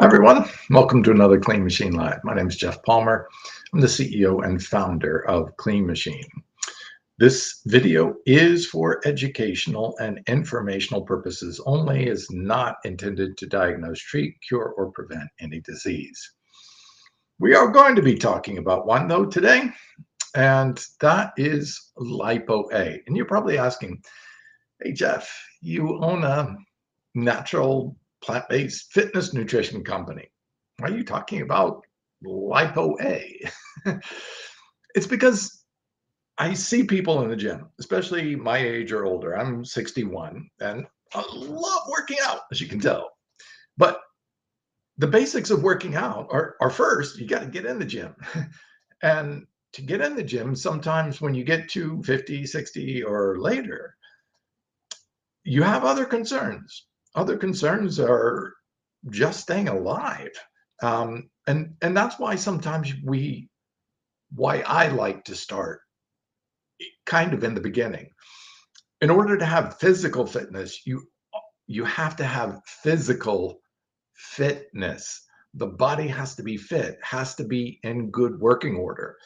Hi, everyone. Welcome to another Clean Machine Live. My name is Jeff Palmer. I'm the CEO and founder of Clean Machine. This video is for educational and informational purposes only, is not intended to diagnose, treat, cure, or prevent any disease. We are going to be talking about one, though, today, and that is Lipo-A. And you're probably asking, hey, Jeff, you own a natural plant-based fitness nutrition company. Why are you talking about Lipo-A? It's because I see people in the gym, especially my age or older. I'm 61 and I love working out, as you can tell. But the basics of working out are first, you got to get in the gym. And to get in the gym, sometimes when you get to 50, 60 or later, you have other concerns. Other concerns are just staying alive. And that's why sometimes why I like to start kind of in the beginning. In order to have physical fitness, you have to have physical fitness. The body has to be fit, has to be in good working order.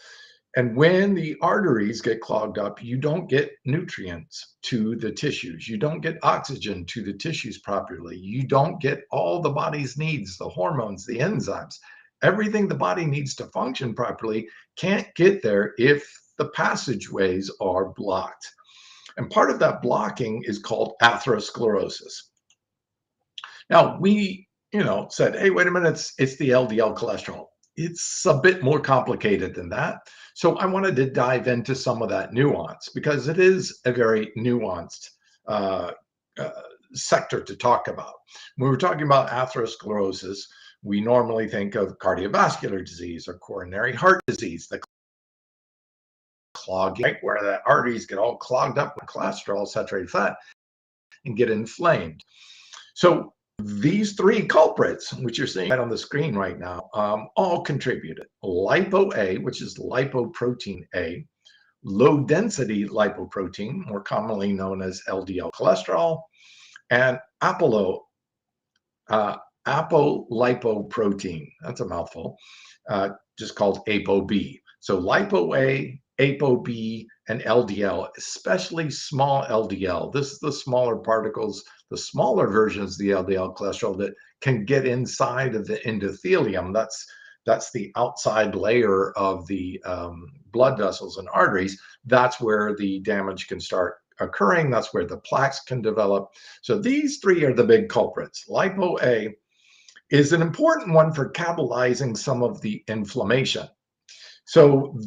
And when the arteries get clogged up, you don't get nutrients to the tissues. You don't get oxygen to the tissues properly. You don't get all the body's needs, the hormones, the enzymes. Everything the body needs to function properly can't get there if the passageways are blocked. And part of that blocking is called atherosclerosis. Now, we, said, hey, wait a minute, it's the LDL cholesterol. It's a bit more complicated than that. So I wanted to dive into some of that nuance because it is a very nuanced uh, uh, sector to talk about. When we're talking about atherosclerosis, we normally think of cardiovascular disease or coronary heart disease, the clogging, right, where the arteries get all clogged up with cholesterol, saturated fat, and get inflamed. So these three culprits, which you're seeing right on the screen right now, all contributed. Lipo-A, which is lipoprotein A, low-density lipoprotein, more commonly known as LDL cholesterol, and uh, apolipoprotein. That's a mouthful, just called Apo-B. So Lipo-A, Apo-B, and LDL, especially small LDL. This is the smaller particles, the smaller versions of the LDL cholesterol that can get inside of the endothelium. That's the outside layer of the blood vessels and arteries. That's where the damage can start occurring. That's where the plaques can develop. So these three are the big culprits. Lipo-A is an important one for catalyzing some of the inflammation. So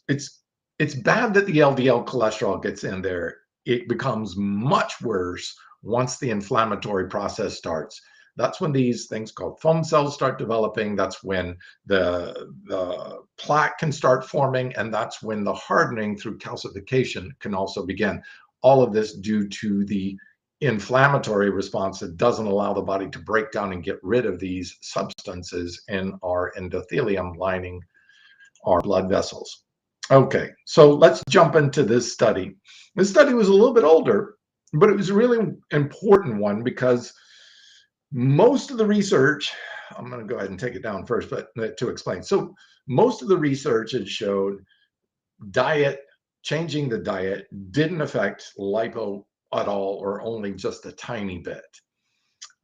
it's bad that the LDL cholesterol gets in there. It becomes much worse once the inflammatory process starts. That's when these things called foam cells start developing. That's when the plaque can start forming, and that's when the hardening through calcification can also begin. All of this due to the inflammatory response that doesn't allow the body to break down and get rid of these substances in our endothelium lining our blood vessels. Okay, so let's jump into this study. This study was a little bit older, but it was a really important one because most of the research, I'm going to go ahead and take it down first, but to explain. So most of the research had showed diet, changing the diet didn't affect lipo at all, or only just a tiny bit.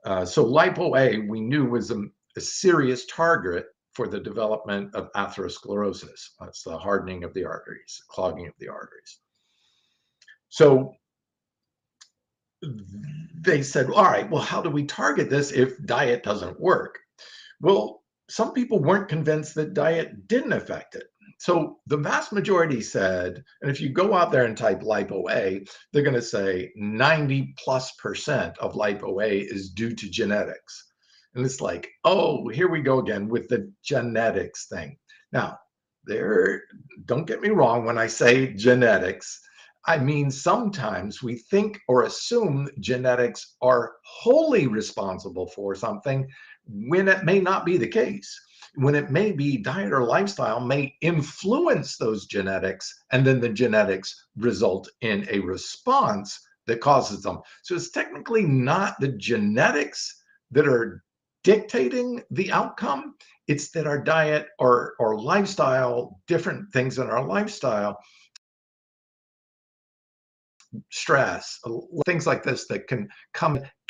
So Lipo-A, we knew was a serious target for the development of atherosclerosis. That's the hardening of the arteries, clogging of the arteries. So they said, all right, well, how do we target this if diet doesn't work? Well, some people weren't convinced that diet didn't affect it. So the vast majority said, and if you go out there and type Lipo-A, they're going to say 90+% of Lipo-A is due to genetics. And it's like, oh, here we go again with the genetics thing. Now, don't get me wrong, when I say genetics, I mean sometimes we think or assume genetics are wholly responsible for something when it may not be the case. When it may be diet or lifestyle may influence those genetics, and then the genetics result in a response that causes them. So it's technically not the genetics that are dictating the outcome. It's that our diet or lifestyle, different things in our lifestyle, stress, things like this that can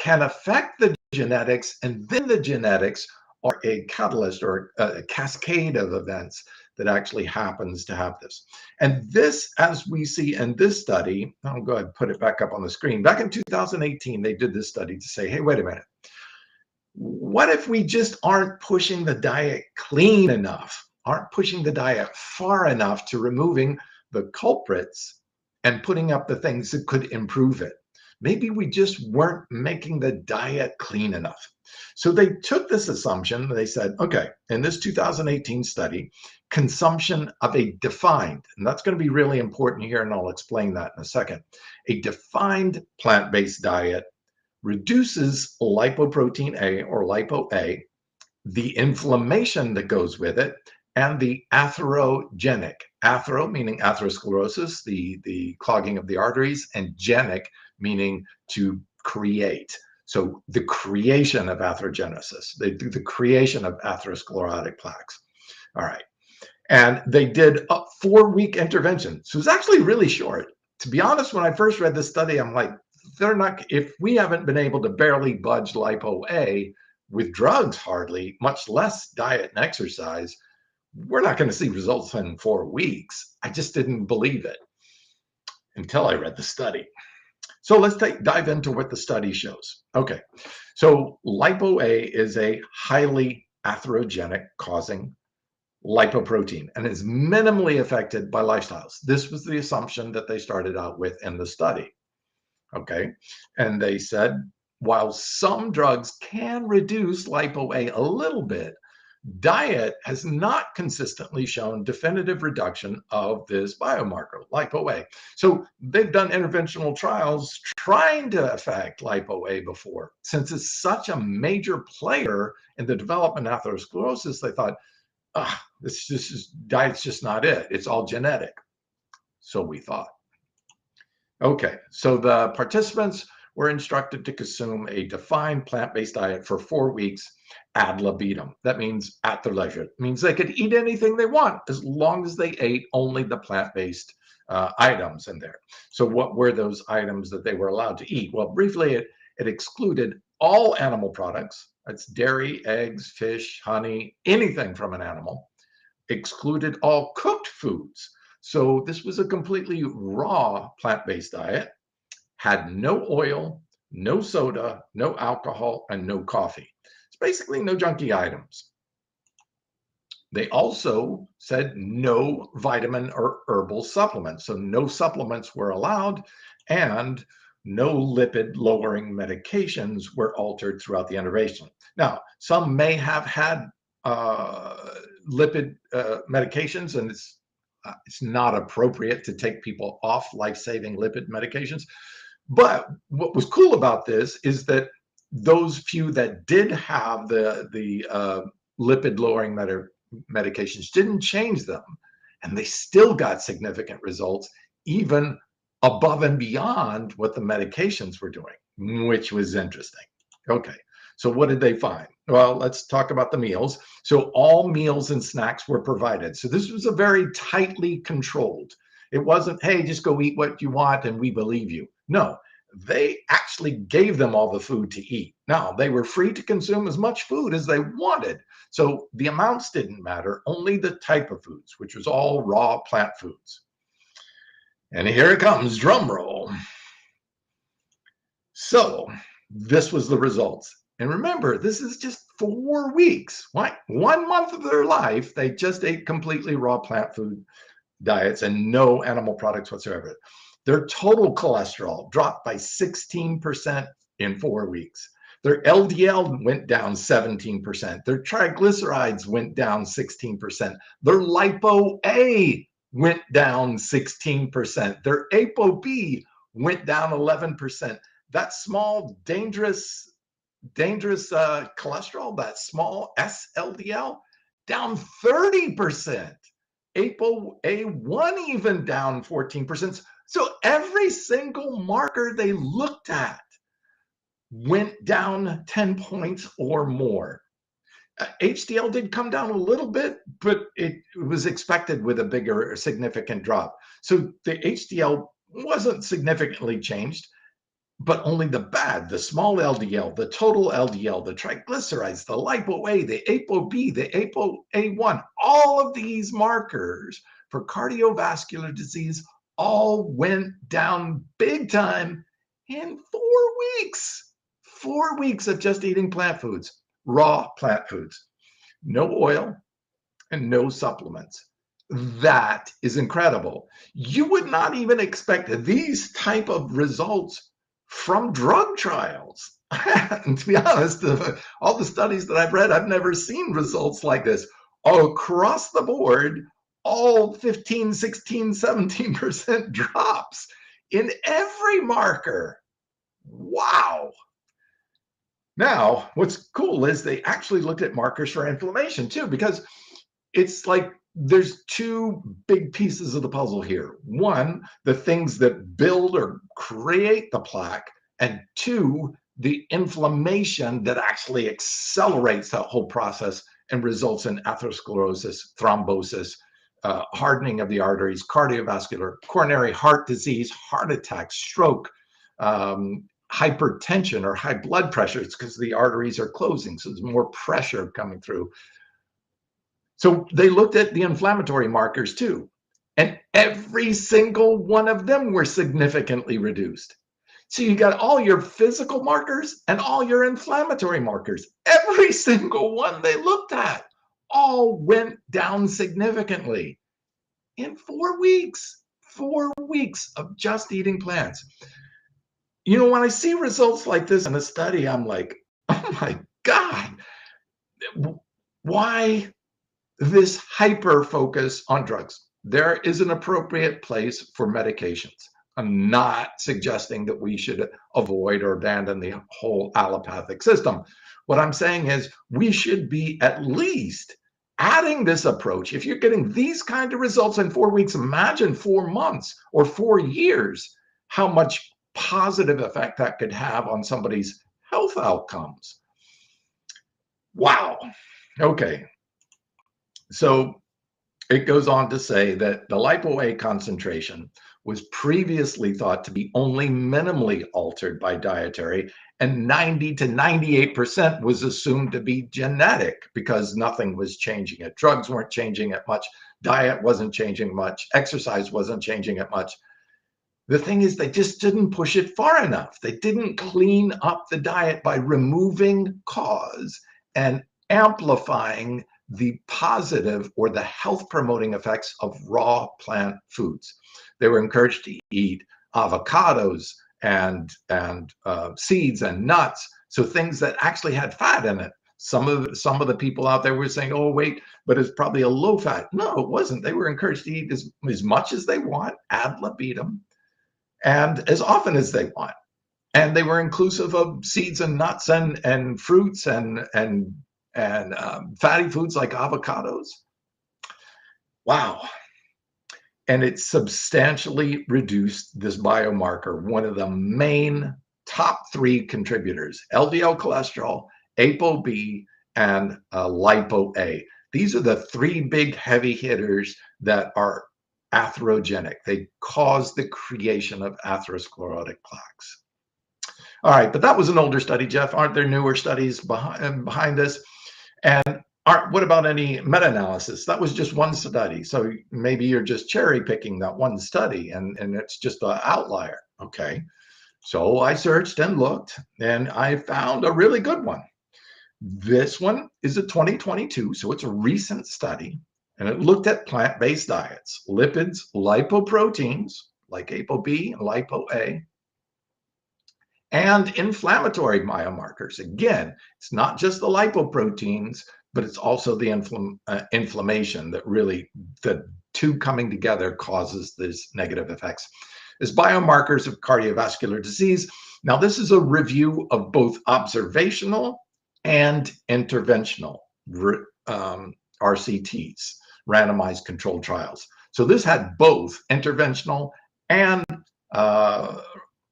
affect the genetics, and then the genetics are a catalyst or a cascade of events that actually happens to have this. And this, as we see in this study, I'll go ahead and put it back up on the screen. Back in 2018, they did this study to say, hey, wait a minute. What if we just aren't pushing the diet clean enough, aren't pushing the diet far enough to removing the culprits and putting up the things that could improve it? Maybe we just weren't making the diet clean enough. So they took this assumption. They said, okay, in this 2018 study, consumption of a defined, and that's going to be really important here, and I'll explain that in a second, a defined plant-based diet reduces lipoprotein A or Lipo-A, the inflammation that goes with it, and the atherogenic. Athero meaning atherosclerosis, the clogging of the arteries, and genic meaning to create. So the creation of atherogenesis. They do the creation of atherosclerotic plaques. All right. And they did a 4-week intervention. So it's actually really short. To be honest, when I first read this study, I'm like, they're not, if we haven't been able to barely budge Lipo-A with drugs hardly, much less diet and exercise, we're not going to see results in 4 weeks. I just didn't believe it until I read the study. So let's dive into what the study shows. Okay, so Lipo-A is a highly atherogenic causing lipoprotein and is minimally affected by lifestyles. This was the assumption that they started out with in the study. Okay, and they said, while some drugs can reduce Lipo-A a little bit, diet has not consistently shown definitive reduction of this biomarker, Lipo-A. So they've done interventional trials trying to affect Lipo-A before. Since it's such a major player in the development of atherosclerosis, they thought, diet's just not it. It's all genetic. So we thought. Okay, so the participants were instructed to consume a defined plant-based diet for 4 weeks ad libitum. That means at their leisure. It means they could eat anything they want as long as they ate only the plant-based items in there. So what were those items that they were allowed to eat? Well, briefly, it excluded all animal products. That's dairy, eggs, fish, honey, anything from an animal. Excluded all cooked foods. So this was a completely raw plant-based diet, had no oil, no soda, no alcohol, and no coffee. It's basically no junky items. They also said no vitamin or herbal supplements. So no supplements were allowed, and no lipid lowering medications were altered throughout the intervention. Now, some may have had lipid medications, and it's not appropriate to take people off life-saving lipid medications. But what was cool about this is that those few that did have the lipid-lowering medications didn't change them, and they still got significant results, even above and beyond what the medications were doing, which was interesting. Okay, so what did they find? Well, let's talk about the meals. So all meals and snacks were provided. So this was a very tightly controlled. It wasn't, hey, just go eat what you want and we believe you. No, they actually gave them all the food to eat. Now, they were free to consume as much food as they wanted. So the amounts didn't matter, only the type of foods, which was all raw plant foods. And here it comes, drum roll. So this was the results. And remember, this is just 4 weeks. What? 1 month of their life, they just ate completely raw plant food diets and no animal products whatsoever. Their total cholesterol dropped by 16% in 4 weeks. Their LDL went down 17%. Their triglycerides went down 16%. Their Lipo-A went down 16%. Their Apo-B went down 11%. That small, dangerous cholesterol, that small SLDL, down 30%. Apo-A1 even down 14%. So every single marker they looked at went down 10 points or more. HDL did come down a little bit, but it was expected with a bigger, significant drop. So the HDL wasn't significantly changed, but only the bad, the small LDL, the total LDL, the triglycerides, the Lipo-A, the Apo-B, the Apo-A1, all of these markers for cardiovascular disease all went down big time in 4 weeks. 4 weeks of just eating plant foods, raw plant foods, no oil and no supplements. That is incredible. You would not even expect these type of results from drug trials. And to be honest, all the studies that I've read, I've never seen results like this across the board. All 15, 16, 17% drops in every marker. Wow. Now, what's cool is they actually looked at markers for inflammation too, because it's like there's two big pieces of the puzzle here. One, the things that build or create the plaque, and two, the inflammation that actually accelerates that whole process and results in atherosclerosis, thrombosis, hardening of the arteries, cardiovascular, coronary heart disease, heart attack, stroke, hypertension or high blood pressure. It's because the arteries are closing, so there's more pressure coming through. So they looked at the inflammatory markers too, and every single one of them were significantly reduced. So you got all your physical markers and all your inflammatory markers. Every single one they looked at all went down significantly in 4 weeks. 4 weeks of just eating plants. You know, when I see results like this in a study, I'm like, oh my God, why this hyper focus on drugs? There is an appropriate place for medications. I'm not suggesting that we should avoid or abandon the whole allopathic system. What I'm saying is we should be at least adding this approach. If you're getting these kind of results in 4 weeks, imagine 4 months or 4 years, how much positive effect that could have on somebody's health outcomes. Wow. Okay. So it goes on to say that the Lipo-A concentration was previously thought to be only minimally altered by dietary, and 90 to 98% was assumed to be genetic because nothing was changing it. Drugs weren't changing it much. Diet wasn't changing much. Exercise wasn't changing it much. The thing is, they just didn't push it far enough. They didn't clean up the diet by removing cause and amplifying the positive or the health promoting effects of raw plant foods. They were encouraged to eat avocados and seeds and nuts, so things that actually had fat in it. Some of the people out there were saying, oh wait, but it's probably a low fat. No, it wasn't. They were encouraged to eat as much as they want, ad libitum, and as often as they want. And they were inclusive of seeds and nuts and fruits and fatty foods like avocados. Wow. And it substantially reduced this biomarker, one of the main top 3 contributors: LDL cholesterol, Apo-B, and Lipo-A. These are the 3 big heavy hitters that are atherogenic. They cause the creation of atherosclerotic plaques. All right, but that was an older study, Jeff. Aren't there newer studies behind this? And what about any meta-analysis? That was just one study. So maybe you're just cherry picking that one study and it's just an outlier. Okay. So I searched and looked and I found a really good one. This one is a 2022, so it's a recent study, and it looked at plant-based diets, lipids, lipoproteins like Apo-B and Lipo-A, and inflammatory biomarkers. Again, it's not just the lipoproteins, but it's also the inflammation that really, the two coming together causes these negative effects. As biomarkers of cardiovascular disease. Now, this is a review of both observational and interventional RCTs, randomized controlled trials. So this had both interventional and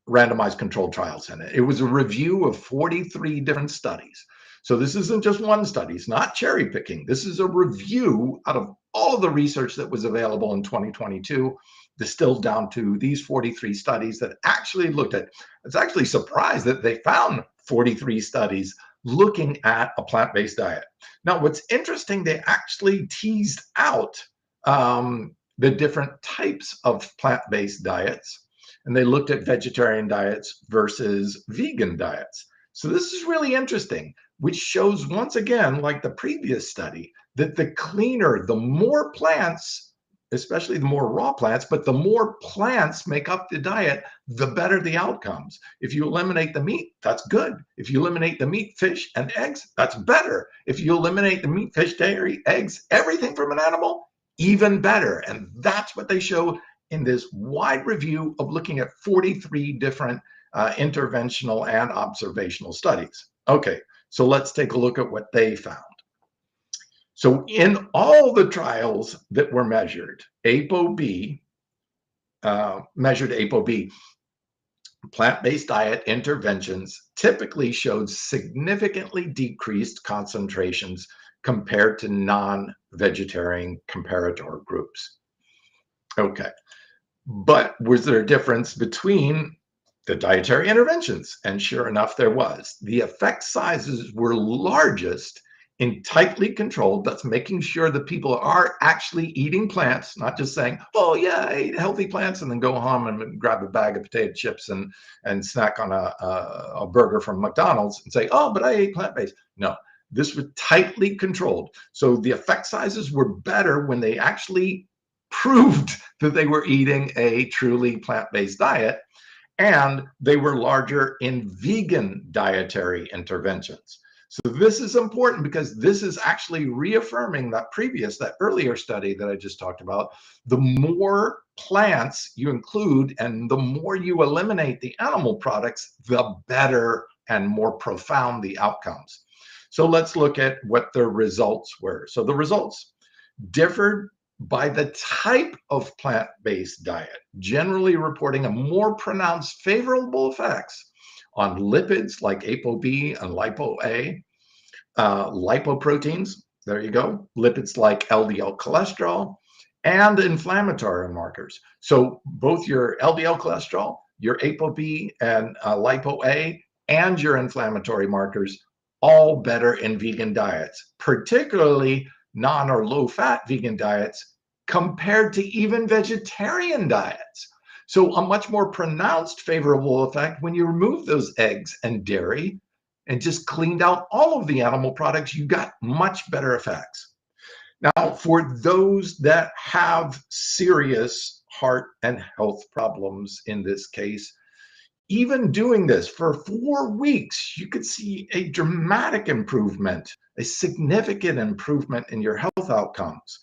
randomized controlled trials in it. It was a review of 43 different studies. So this isn't just one study. It's not cherry picking. This is a review out of all of the research that was available in 2022, distilled down to these 43 studies that actually looked at. I was actually surprised that they found 43 studies looking at a plant-based diet. Now, what's interesting, they actually teased out the different types of plant-based diets, and they looked at vegetarian diets versus vegan diets. So this is really interesting, which shows once again, like the previous study, that the cleaner, the more plants, especially the more raw plants, but the more plants make up the diet, the better the outcomes. If you eliminate the meat, that's good. If you eliminate the meat, fish, and eggs, that's better. If you eliminate the meat, fish, dairy, eggs, everything from an animal, even better. And that's what they show in this wide review of looking at 43 different interventional and observational studies. Okay, so let's take a look at what they found. So in all the trials that were measured, Apo-B, plant-based diet interventions typically showed significantly decreased concentrations compared to non-vegetarian comparator groups. Okay, but was there a difference between the dietary interventions? And sure enough, there was. The effect sizes were largest in tightly controlled, that's making sure that people are actually eating plants, not just saying, oh yeah, I ate healthy plants, and then go home and grab a bag of potato chips and snack on a burger from McDonald's and say, oh, but I ate plant-based. No, this was tightly controlled. So the effect sizes were better when they actually proved that they were eating a truly plant-based diet, and they were larger in vegan dietary interventions. So this is important because this is actually reaffirming that earlier study that I just talked about. The more plants you include and the more you eliminate the animal products, the better and more profound the outcomes. So let's look at what the results were. So the results differed by the type of plant-based diet, generally reporting a more pronounced favorable effects on lipids like Apo-B and Lipo-A, lipoproteins, there you go, lipids like LDL cholesterol, and inflammatory markers. So both your LDL cholesterol, your Apo-B and Lipo-A, and your inflammatory markers, all better in vegan diets, particularly non or low-fat vegan diets compared to even vegetarian diets. So a much more pronounced favorable effect when you remove those eggs and dairy and just cleaned out all of the animal products, you got much better effects. Now, for those that have serious heart and health problems in this case, even doing this for 4 weeks, you could see a dramatic improvement, a significant improvement in your health outcomes.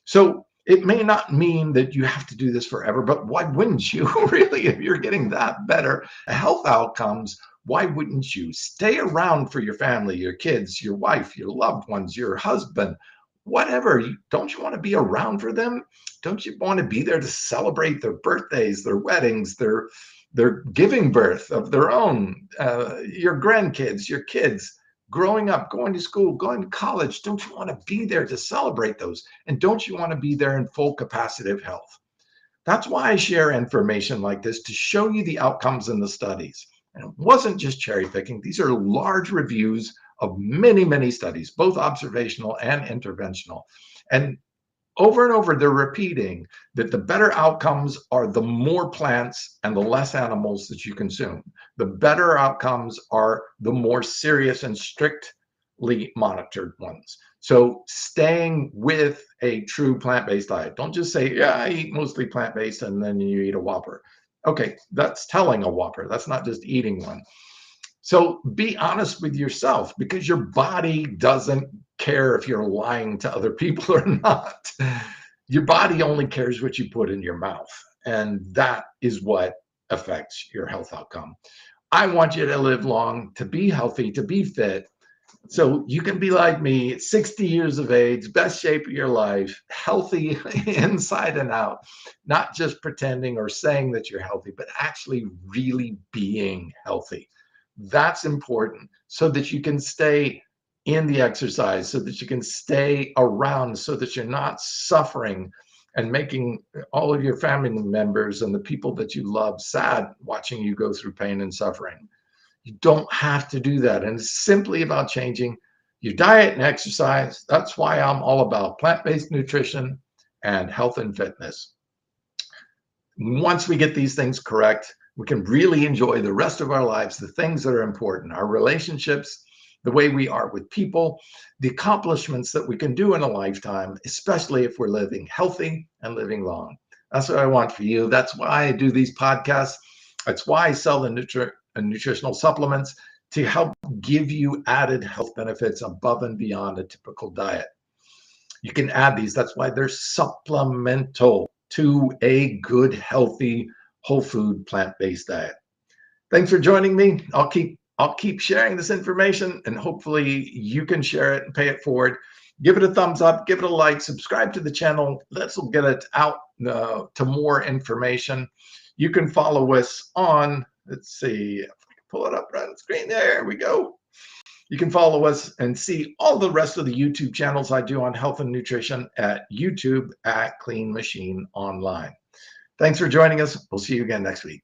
So it may not mean that you have to do this forever, but why wouldn't you really? If you're getting that better health outcomes, why wouldn't you stay around for your family, your kids, your wife, your loved ones, your husband, whatever? Don't you want to be around for them? Don't you want to be there to celebrate their birthdays, their weddings, their giving birth of their own, your grandkids, your kids, growing up, going to school, going to college? Don't you want to be there to celebrate those? And don't you want to be there in full capacity of health? That's why I share information like this, to show you the outcomes in the studies. And it wasn't just cherry picking. These are large reviews of many, many studies, both observational and interventional. And over, they're repeating that the better outcomes are the more plants and the less animals that you consume. The better outcomes are the more serious and strictly monitored ones. So staying with a true plant-based diet. Don't just say, yeah, I eat mostly plant-based, and then you eat a Whopper. Okay, that's telling a Whopper. That's not just eating one. So be honest with yourself, because your body doesn't care if you're lying to other people or not. Your body only cares what you put in your mouth, and that is what affects your health outcome. I want you to live long, to be healthy, to be fit, so you can be like me, 60 years of age, best shape of your life, healthy inside and out, not just pretending or saying that you're healthy, but actually really being healthy. That's important so that you can stay in the exercise so that you can stay around, so that you're not suffering and making all of your family members and the people that you love sad watching you go through pain and suffering. You don't have to do that. And it's simply about changing your diet and exercise. That's why I'm all about plant-based nutrition and health and fitness. Once we get these things correct, we can really enjoy the rest of our lives, the things that are important, our relationships, the way we are with people, the accomplishments that we can do in a lifetime, especially if we're living healthy and living long. That's what I want for you. That's why I do these podcasts. That's why I sell the nutritional supplements, to help give you added health benefits above and beyond a typical diet. You can add these. That's why they're supplemental to a good, healthy, whole food, plant-based diet. Thanks for joining me. I'll keep sharing this information, and hopefully you can share it and pay it forward. Give it a thumbs up, give it a like, subscribe to the channel. Let's get it out to more information. You can follow us on, let's see, if I can pull it up right on the screen. There we go. You can follow us and see all the rest of the YouTube channels I do on health and nutrition at YouTube at Clean Machine Online. Thanks for joining us. We'll see you again next week.